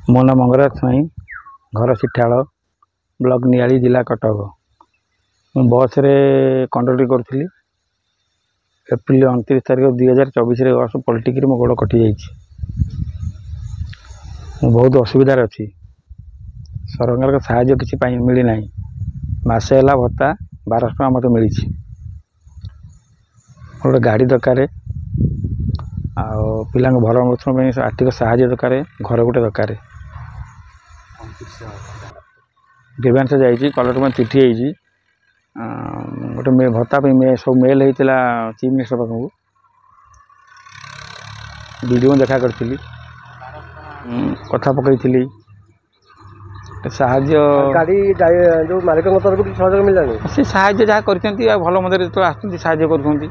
ମୋ ନାଁ ମଙ୍ଗରାଜ ସ୍ୱାଇଁ, ଘର ସିଠାଳ, ବ୍ଲକ ନିଆଳି, ଜିଲ୍ଲା କଟକ। ମୁଁ ବସ୍ରେ କଣ୍ଡକ୍ଟର କରୁଥିଲି। ଏପ୍ରିଲ 29 ତାରିଖ 2024 ବସ୍ ପଲଟିକିରି ମୋ ଗୋଡ଼ କଟିଯାଇଛି। ମୁଁ ବହୁତ ଅସୁବିଧାରେ ଅଛି। ସରକାରଙ୍କ ସାହାଯ୍ୟ କିଛି ମିଳିନାହିଁ। ମାସେ ହେଲା ଭତ୍ତା 1200 ଟଙ୍କା ମୋତେ ମିଳିଛି। ଗୋଟେ ଗାଡ଼ି ଦରକାର, ଆଉ ପିଲାଙ୍କ ଭରଣ ପୋଷଣ ପାଇଁ ଆର୍ଥିକ ସାହାଯ୍ୟ ଦରକାର, ଘର ଗୋଟେ ଦରକାର। ଗ୍ରିଭାନ୍ସ ଯାଇଛି, କଲେକ୍ଟର ପାଇଁ ଚିଠି ହେଇଛି। ଗୋଟେ ଭତ୍ତା ପାଇଁ ସବୁ ମେଲ୍ ହେଇଥିଲା ଚିଫ୍ ମିନିଷ୍ଟର ପାଖକୁ। ବିଡ଼ିଓଙ୍କୁ ଦେଖା କରିଥିଲି, କଥା ପକାଇଥିଲି। ସାହାଯ୍ୟ ଗାଡ଼ି ଯେଉଁ ମାଲିକଙ୍କ ତରଫରୁ କିଛି ସହଯୋଗ ମିଳିଲାନି? ସେ ସାହାଯ୍ୟ ଯାହା କରିଛନ୍ତି, ଆଉ ଭଲ ମନ୍ଦରେ ଯେତେବେଳେ ଆସୁଛନ୍ତି ସାହାଯ୍ୟ କରୁଛନ୍ତି।